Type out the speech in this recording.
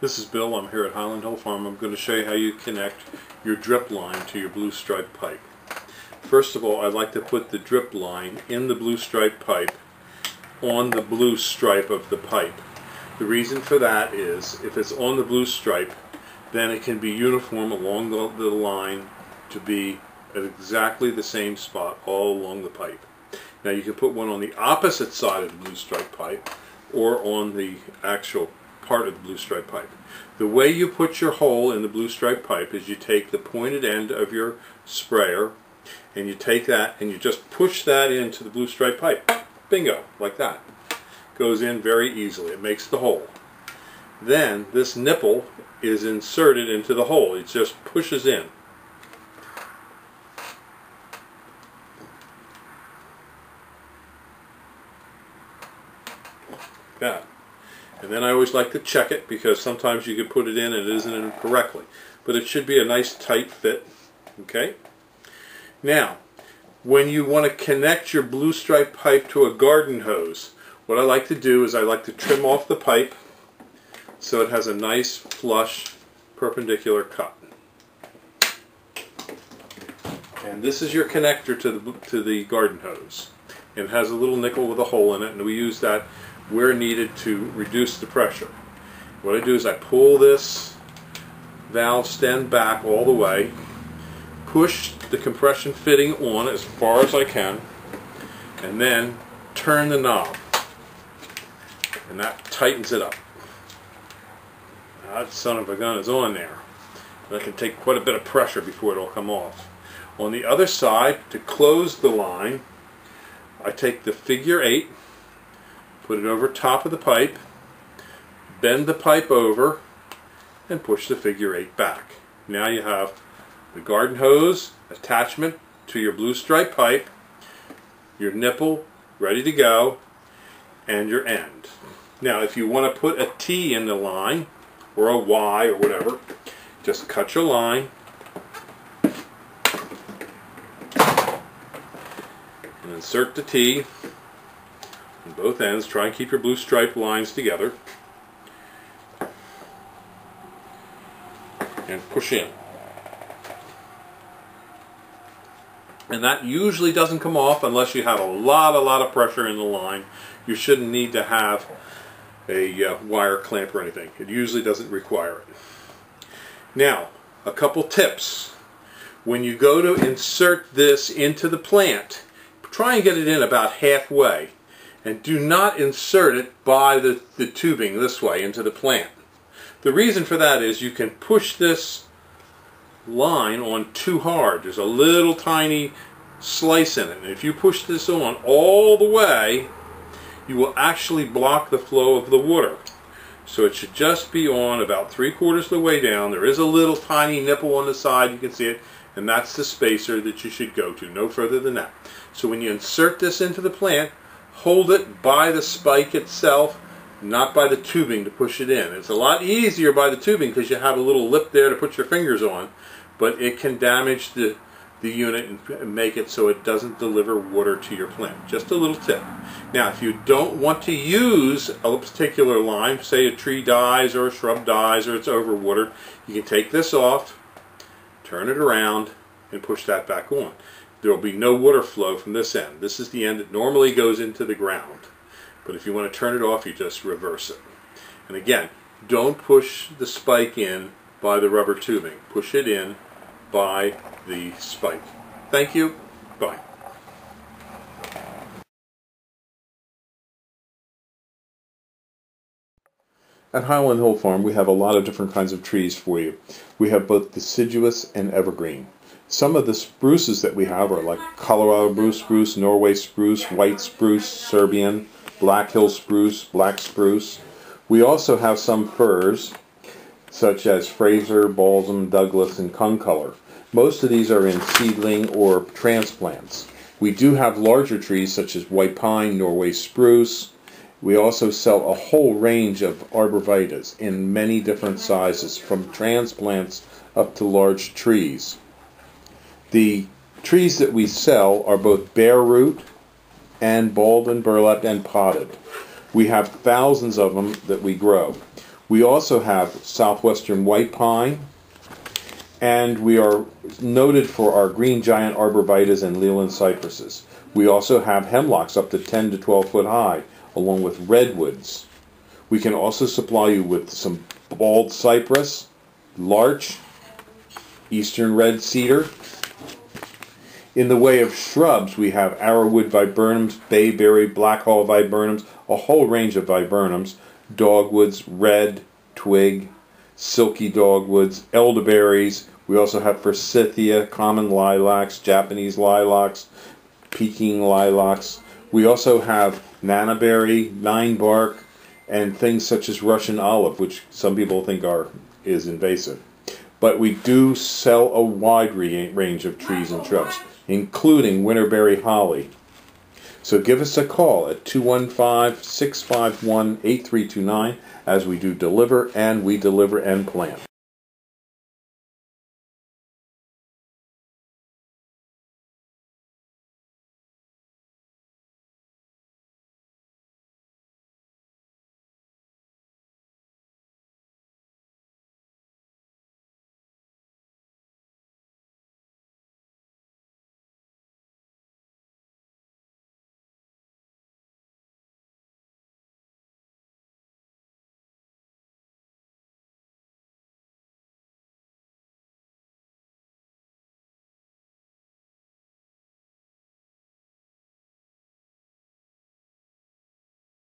This is Bill. I'm here at Highland Hill Farm. I'm going to show you how you connect your drip line to your blue stripe pipe. First of all, I like to put the drip line in the blue stripe pipe on the blue stripe of the pipe. The reason for that is if it's on the blue stripe, then it can be uniform along the line to be at exactly the same spot all along the pipe. Now you can put one on the opposite side of the blue stripe pipe or on the actual part of the blue stripe pipe. The way you put your hole in the blue stripe pipe is you take the pointed end of your sprayer and you take that and you just push that into the blue stripe pipe. Bingo, like that. Goes in very easily. It makes the hole. Then this nipple is inserted into the hole. It just pushes in. That. And then I always like to check it because sometimes you can put it in and it isn't in correctly. But it should be a nice tight fit. Okay? Now, when you want to connect your blue stripe pipe to a garden hose, what I like to do is I like to trim off the pipe so it has a nice flush perpendicular cut. And this is your connector to the garden hose. It has a little nickel with a hole in it, and we use that where needed to reduce the pressure. What I do is I pull this valve stem back all the way, push the compression fitting on as far as I can, and then turn the knob. And that tightens it up. That son of a gun is on there. That can take quite a bit of pressure before it'll come off. On the other side, to close the line, I take the figure 8, put it over top of the pipe, bend the pipe over, and push the figure 8 back. Now you have the garden hose attachment to your blue stripe pipe, your nipple ready to go, and your end. Now if you want to put a T in the line, or a Y or whatever, just cut your line, and insert the T on both ends. Try and keep your blue stripe lines together, and push in. And that usually doesn't come off unless you have a lot of pressure in the line. You shouldn't need to have a wire clamp or anything. It usually doesn't require it. Now, a couple tips. When you go to insert this into the plant, try and get it in about halfway. And do not insert it by the tubing this way into the plant. The reason for that is you can push this line on too hard. There's a little tiny slice in it. And if you push this on all the way, you will actually block the flow of the water. So it should just be on about 3/4 of the way down. There is a little tiny nipple on the side, you can see it, and that's the spacer that you should go to, no further than that. So when you insert this into the plant, hold it by the spike itself, not by the tubing to push it in. It's a lot easier by the tubing because you have a little lip there to put your fingers on, but it can damage the unit and make it so it doesn't deliver water to your plant. Just a little tip. Now if you don't want to use a particular line, say a tree dies or a shrub dies or it's overwatered, you can take this off, turn it around, and push that back on. There will be no water flow from this end. This is the end that normally goes into the ground. But if you want to turn it off, you just reverse it. And again, don't push the spike in by the rubber tubing. Push it in by the spike. Thank you. Bye. At Highland Hill Farm, we have a lot of different kinds of trees for you. We have both deciduous and evergreen. Some of the spruces that we have are like Colorado blue spruce, Norway spruce, white spruce, Serbian, Black Hill spruce, black spruce. We also have some firs, such as Fraser, balsam, Douglas, and concolor. Most of these are in seedling or transplants. We do have larger trees such as white pine, Norway spruce. We also sell a whole range of arborvitaes in many different sizes, from transplants up to large trees. The trees that we sell are both bare root and balled and burlapped and potted. We have thousands of them that we grow. We also have southwestern white pine, and we are noted for our green giant arborvitaes and Leland cypresses. We also have hemlocks up to 10 to 12 foot high, along with redwoods. We can also supply you with some bald cypress, larch, eastern red cedar. In the way of shrubs, we have arrowwood viburnums, bayberry, blackhaw viburnums, a whole range of viburnums, dogwoods, red, twig, silky dogwoods, elderberries. We also have forsythia, common lilacs, Japanese lilacs, Peking lilacs. We also have nannyberry, ninebark, and things such as Russian olive, which some people think is invasive. But we do sell a wide range of trees and shrubs, including winterberry holly. So give us a call at 215-651-8329 as we do deliver and plant.